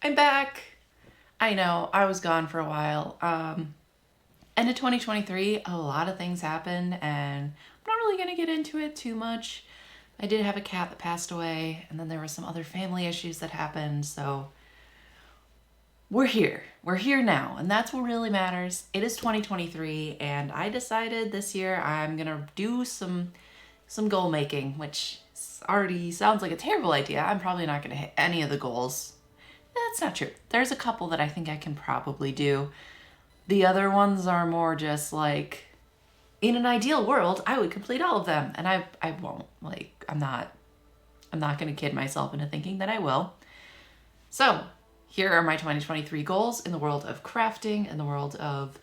I'm back. I know, I was gone for a while. End of 2023, a lot of things happened, and I'm not really gonna get into it too much. I did have a cat that passed away, and then there were some other family issues that happened, so we're here. We're here now, and that's what really matters. It is 2023, and I decided this year I'm gonna do some goal making, which already sounds like a terrible idea. I'm probably not gonna hit any of the goals. That's not true. There's a couple that I think I can probably do. The other ones are more just like, in an ideal world, I would complete all of them, and I won't. Like, I'm not gonna kid myself into thinking that I will. So, here are my 2023 goals in the world of crafting, in the world of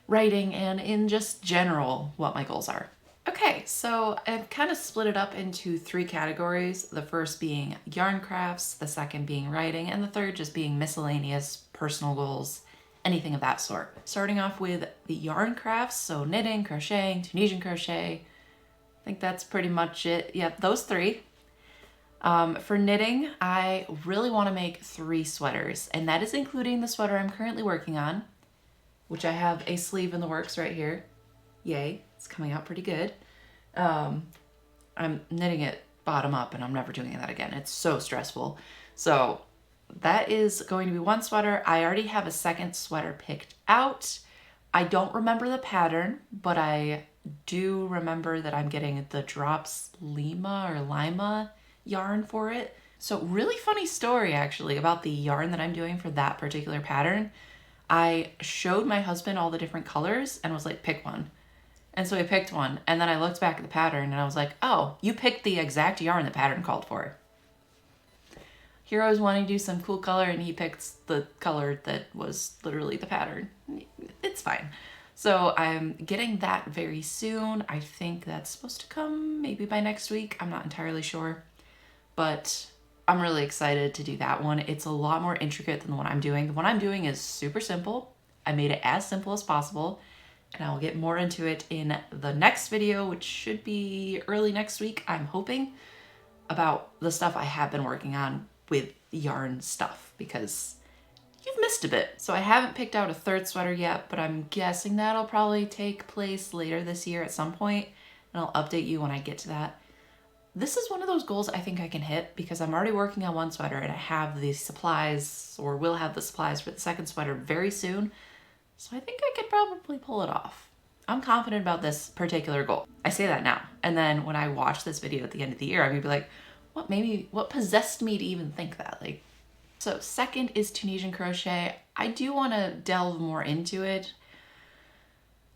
writing, and in just general what my goals are. Okay, so I've kind of split it up into three categories. The first being yarn crafts, the second being writing, and the third just being miscellaneous personal goals, anything of that sort. Starting off with the yarn crafts, so knitting, crocheting, Tunisian crochet. I think that's pretty much it. Yep, those three. For knitting, I really want to make 3 sweaters, and that is including the sweater I'm currently working on, which I have a sleeve in the works right here. Yay, it's coming out pretty good. I'm knitting it bottom up, and I'm never doing that again. It's so stressful. So that is going to be 1 sweater. I already have a second sweater picked out. I don't remember the pattern, but I do remember that I'm getting the Drops Lima yarn for it. So really funny story actually about the yarn that I'm doing for that particular pattern. I showed my husband all the different colors and was like, pick one. And so he picked one, and then I looked back at the pattern and I was like, oh, you picked the exact yarn the pattern called for. Here I was wanting to do some cool color, and he picked the color that was literally the pattern. It's fine. So I'm getting that very soon. I think that's supposed to come maybe by next week. I'm not entirely sure, but I'm really excited to do that one. It's a lot more intricate than the one I'm doing. The one I'm doing is super simple. I made it as simple as possible, and I'll get more into it in the next video, which should be early next week, I'm hoping, about the stuff I have been working on with yarn stuff, because you've missed a bit. So I haven't picked out a 3rd sweater yet, but I'm guessing that'll probably take place later this year at some point, and I'll update you when I get to that. This is one of those goals I think I can hit because I'm already working on 1 sweater and I have the supplies, or will have the supplies for the 2nd sweater very soon. So I think I could probably pull it off. I'm confident about this particular goal. I say that now. And then when I watch this video at the end of the year, I'm gonna be like, what possessed me to even think that? Like, so second is Tunisian crochet. I do want to delve more into it.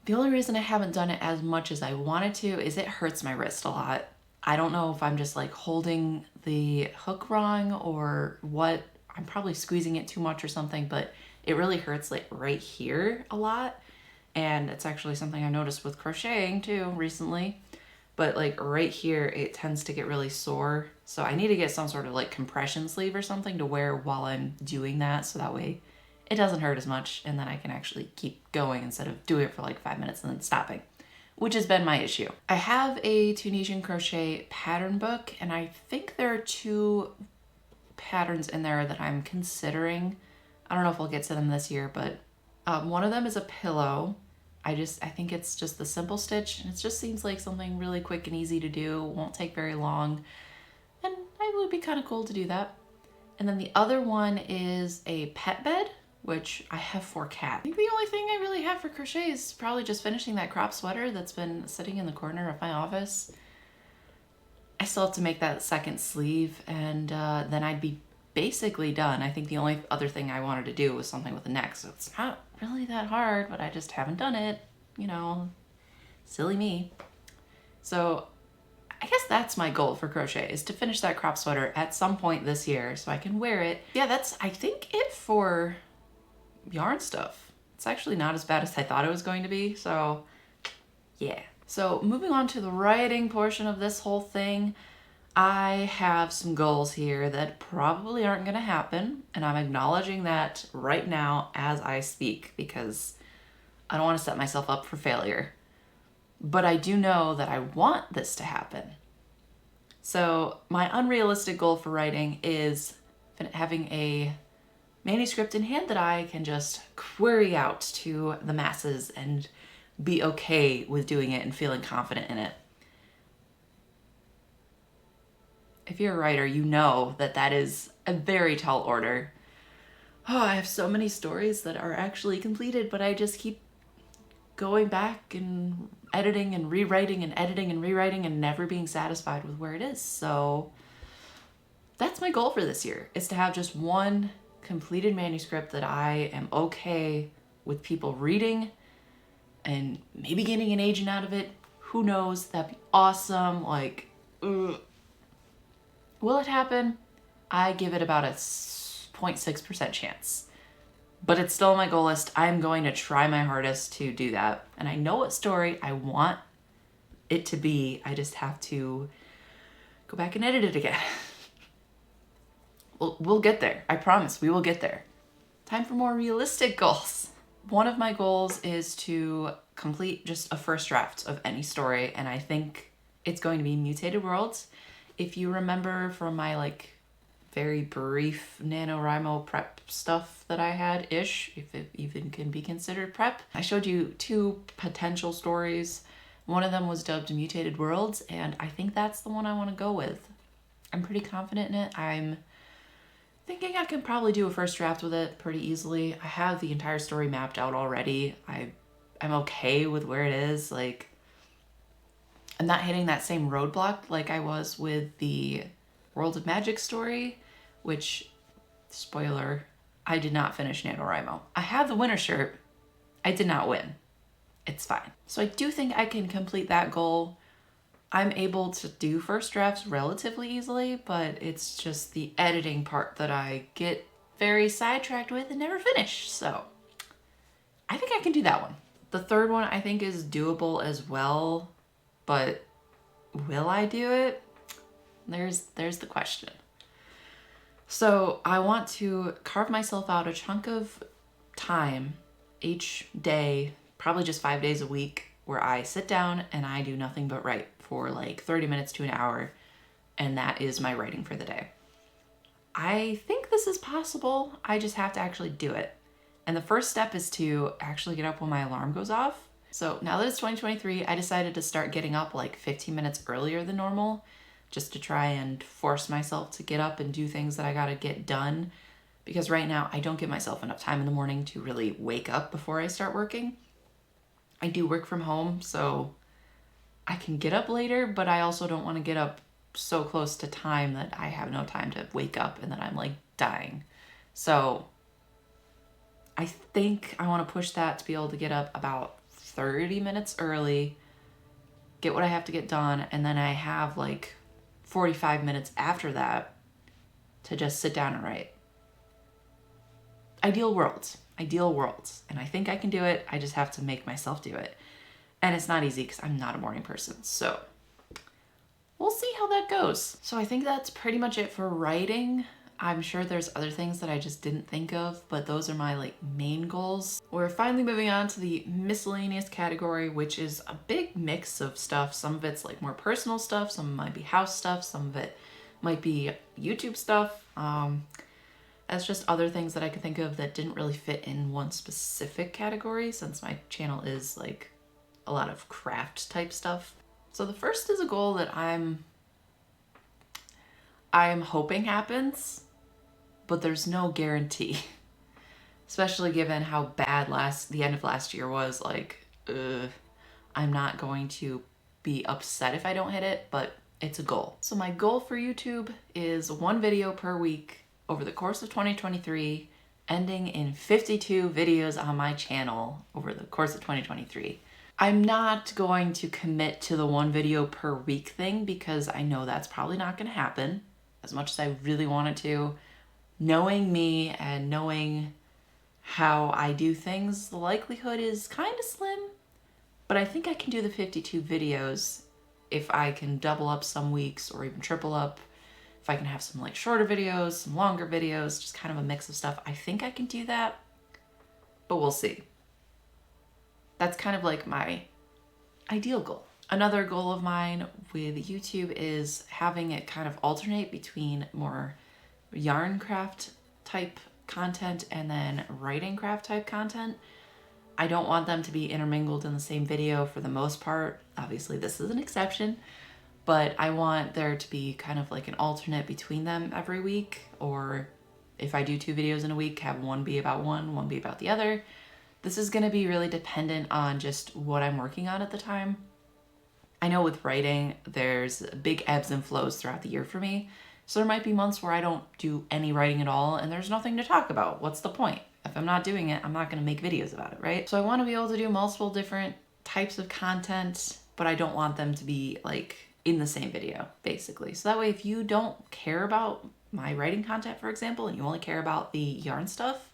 The only reason I haven't done it as much as I wanted to is it hurts my wrist a lot. I don't know if I'm just like holding the hook wrong or what. I'm probably squeezing it too much or something, but it really hurts like right here a lot. And it's actually something I noticed with crocheting too recently. But like right here, it tends to get really sore. So I need to get some sort of like compression sleeve or something to wear while I'm doing that, so that way it doesn't hurt as much, and then I can actually keep going instead of doing it for like 5 minutes and then stopping, which has been my issue. I have a Tunisian crochet pattern book, and I think there are 2 patterns in there that I'm considering. I don't know if we'll get to them this year, but one of them is a pillow. I think it's just the simple stitch, and it just seems like something really quick and easy to do, won't take very long, and it would be kind of cool to do that. And then the other one is a pet bed, which I have for cat. I think the only thing I really have for crochet is probably just finishing that crop sweater that's been sitting in the corner of my office. I still have to make that 2nd sleeve, and then I'd be basically done. I think the only other thing I wanted to do was something with the neck, so it's not really that hard, but I just haven't done it, you know, silly me. So I guess that's my goal for crochet, is to finish that crop sweater at some point this year so I can wear it. Yeah, that's, I think, it for yarn stuff. It's actually not as bad as I thought it was going to be, so yeah. So moving on to the writing portion of this whole thing, I have some goals here that probably aren't going to happen, and I'm acknowledging that right now as I speak because I don't want to set myself up for failure. But I do know that I want this to happen. So my unrealistic goal for writing is having a manuscript in hand that I can just query out to the masses and be okay with doing it and feeling confident in it. If you're a writer, you know that that is a very tall order. Oh, I have so many stories that are actually completed, but I just keep going back and editing and rewriting and editing and rewriting and never being satisfied with where it is. So that's my goal for this year, is to have just one completed manuscript that I am okay with people reading and maybe getting an agent out of it. Who knows? That'd be awesome. Like, ugh. Will it happen? I give it about a 0.6% chance. But it's still on my goal list. I'm going to try my hardest to do that. And I know what story I want it to be. I just have to go back and edit it again. We'll get there. I promise we will get there. Time for more realistic goals. One of my goals is to complete just a first draft of any story, and I think it's going to be Mutated Worlds. If you remember from my very brief NaNoWriMo prep stuff that I had, if it even can be considered prep, I showed you 2 potential stories. One of them was dubbed Mutated Worlds, and I think that's the one I want to go with. I'm pretty confident in it. I'm thinking I can probably do a first draft with it pretty easily. I have the entire story mapped out already. I'm okay with where it is. I'm not hitting that same roadblock like I was with the World of Magic story, which, spoiler, I did not finish NaNoWriMo. I have the winner shirt. I did not win. It's fine. So I do think I can complete that goal. I'm able to do first drafts relatively easily, but it's just the editing part that I get very sidetracked with and never finish. So I think I can do that one. The third one I think is doable as well, but will I do it? There's the question. So I want to carve myself out a chunk of time each day, probably just 5 days a week, where I sit down and I do nothing but write for 30 minutes to an hour, and that is my writing for the day. I think this is possible. I just have to actually do it. And the first step is to actually get up when my alarm goes off. So now that it's 2023, I decided to start getting up 15 minutes earlier than normal, just to try and force myself to get up and do things that I gotta get done. Because right now I don't give myself enough time in the morning to really wake up before I start working. I do work from home, so I can get up later, but I also don't want to get up so close to time that I have no time to wake up and that I'm dying. So I think I want to push that to be able to get up about 30 minutes early, get what I have to get done, and then I have 45 minutes after that to just sit down and write. Ideal worlds. And I think I can do it. I just have to make myself do it. And it's not easy because I'm not a morning person. So we'll see how that goes. So I think that's pretty much it for writing. I'm sure there's other things that I just didn't think of, but those are my main goals. We're finally moving on to the miscellaneous category, which is a big mix of stuff. Some of it's more personal stuff, some might be house stuff, some of it might be YouTube stuff. That's just other things that I could think of that didn't really fit in one specific category, since my channel is a lot of craft type stuff. So the first is a goal that I'm hoping happens, but there's no guarantee. Especially given how bad the end of last year was. I'm not going to be upset if I don't hit it, but it's a goal. So my goal for YouTube is 1 video per week over the course of 2023, ending in 52 videos on my channel over the course of 2023. I'm not going to commit to the 1 video per week thing because I know that's probably not going to happen as much as I really wanted to. Knowing me and knowing how I do things, the likelihood is kind of slim, but I think I can do the 52 videos if I can double up some weeks or even triple up. If I can have some shorter videos, some longer videos, just kind of a mix of stuff. I think I can do that, but we'll see. That's kind of my ideal goal. Another goal of mine with YouTube is having it kind of alternate between more yarn craft type content and then writing craft type content. I don't want them to be intermingled in the same video for the most part. Obviously, this is an exception, but I want there to be kind of like an alternate between them every week, or if I do 2 videos in a week, have one be about one be about the other. This is going to be really dependent on just what I'm working on at the time. I know with writing, there's big ebbs and flows throughout the year for me. So there might be months where I don't do any writing at all and there's nothing to talk about. What's the point? If I'm not doing it, I'm not going to make videos about it, right? So I want to be able to do multiple different types of content, but I don't want them to be like in the same video, basically. So that way, if you don't care about my writing content, for example, and you only care about the yarn stuff,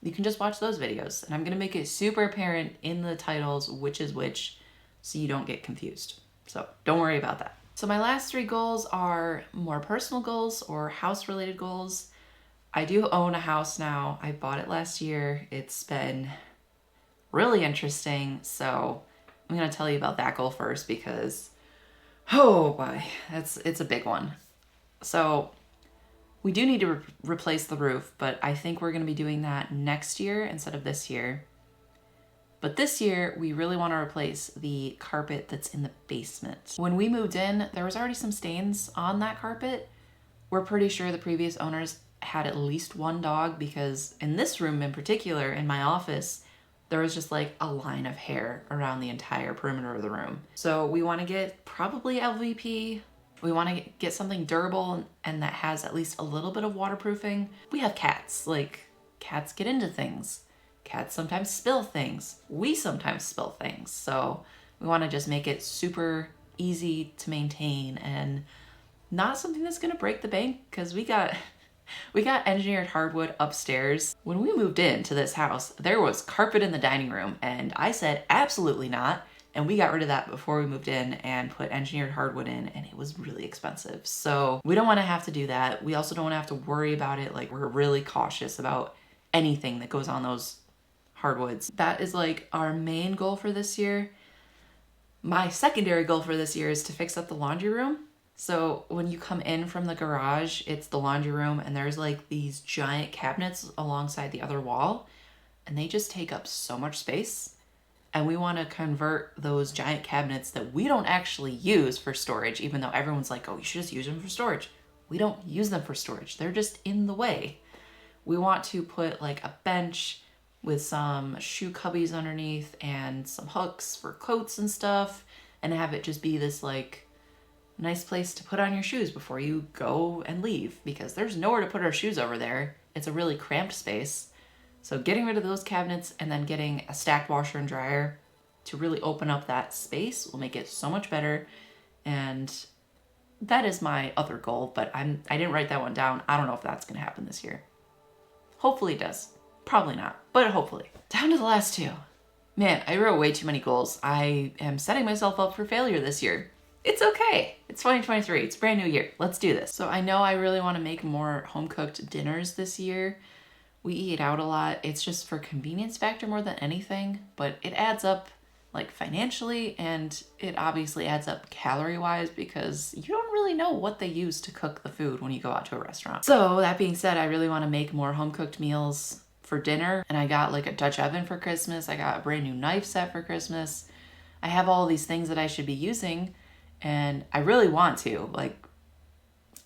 you can just watch those videos. And I'm going to make it super apparent in the titles which is which so you don't get confused. So don't worry about that. So my last 3 goals are more personal goals or house related goals. I do own a house now. I bought it last year. It's been really interesting. So I'm going to tell you about that goal first because, oh boy, it's a big one. So we do need to replace the roof, but I think we're going to be doing that next year instead of this year. But this year, we really want to replace the carpet that's in the basement. When we moved in, there was already some stains on that carpet. We're pretty sure the previous owners had at least 1 dog because in this room in particular, in my office, there was just like a line of hair around the entire perimeter of the room. So we want to get probably LVP. We want to get something durable and that has at least a little bit of waterproofing. We have cats. Like, cats get into things. Cats sometimes spill things. We sometimes spill things. So we want to just make it super easy to maintain and not something that's going to break the bank because we got engineered hardwood upstairs. When we moved into this house, there was carpet in the dining room and I said absolutely not. And we got rid of that before we moved in and put engineered hardwood in, and it was really expensive. So we don't want to have to do that. We also don't want to have to worry about it. Like, we're really cautious about anything that goes on those hardwoods. That is like our main goal for this year. My secondary goal for this year is to fix up the laundry room. So when you come in from the garage, it's the laundry room and there's like these giant cabinets alongside the other wall and they just take up so much space. And we want to convert those giant cabinets that we don't actually use for storage, even though everyone's like, oh, you should just use them for storage. We don't use them for storage. They're just in the way. We want to put like a bench with some shoe cubbies underneath and some hooks for coats and stuff and have it just be this like nice place to put on your shoes before you go and leave because there's nowhere to put our shoes over there. It's a really cramped space. So getting rid of those cabinets and then getting a stacked washer and dryer to really open up that space will make it so much better. And that is my other goal, but I didn't write that one down. I don't know if that's going to happen this year. Hopefully it does. Probably not, but hopefully. Down to the last 2. Man, I wrote way too many goals. I am setting myself up for failure this year. It's okay. It's 2023. It's a brand new year. Let's do this. So I know I really want to make more home-cooked dinners this year. We eat out a lot. It's just for convenience factor more than anything, but it adds up like financially and it obviously adds up calorie-wise because you don't really know what they use to cook the food when you go out to a restaurant. So that being said, I really want to make more home-cooked meals for dinner and I got like a Dutch oven for Christmas. I got a brand new knife set for Christmas. I have all these things that I should be using and I really want to. Like,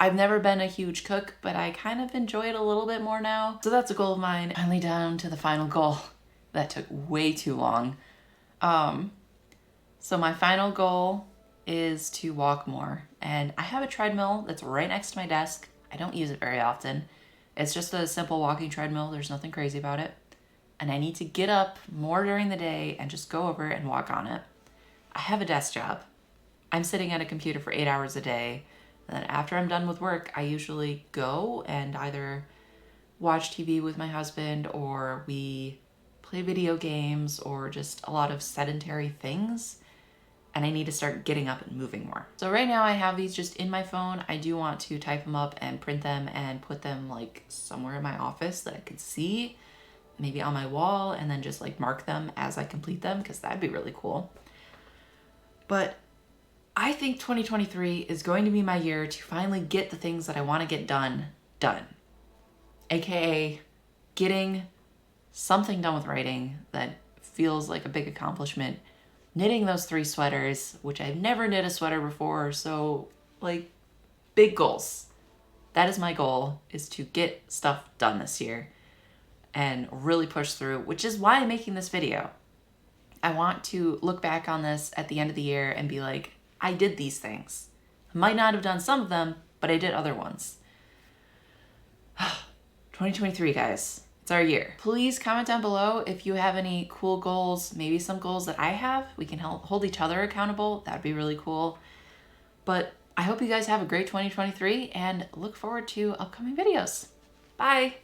I've never been a huge cook, but I kind of enjoy it a little bit more now. So that's a goal of mine. Finally down to the final goal. That took way too long. So my final goal is to walk more. And I have a treadmill that's right next to my desk. I don't use it very often. It's just a simple walking treadmill. There's nothing crazy about it. And I need to get up more during the day and just go over and walk on it. I have a desk job. I'm sitting at a computer for 8 hours a day. And then after I'm done with work, I usually go and either watch TV with my husband or we play video games or just a lot of sedentary things. And I need to start getting up and moving more. So right now I have these just in my phone. I do want to type them up and print them and put them like somewhere in my office that I could see, maybe on my wall, and then just like mark them as I complete them because that'd be really cool. But I think 2023 is going to be my year to finally get the things that I want to get done. AKA getting something done with writing that feels like a big accomplishment, knitting those 3 sweaters, which I've never knit a sweater before, so like big goals. That is my goal, is to get stuff done this year and really push through, which is why I'm making this video. I want to look back on this at the end of the year and be like, I did these things. I might not have done some of them, but I did other ones. 2023, guys. It's our year. Please comment down below if you have any cool goals, maybe some goals that I have. We can hold each other accountable. That'd be really cool. But I hope you guys have a great 2023 and look forward to upcoming videos. Bye.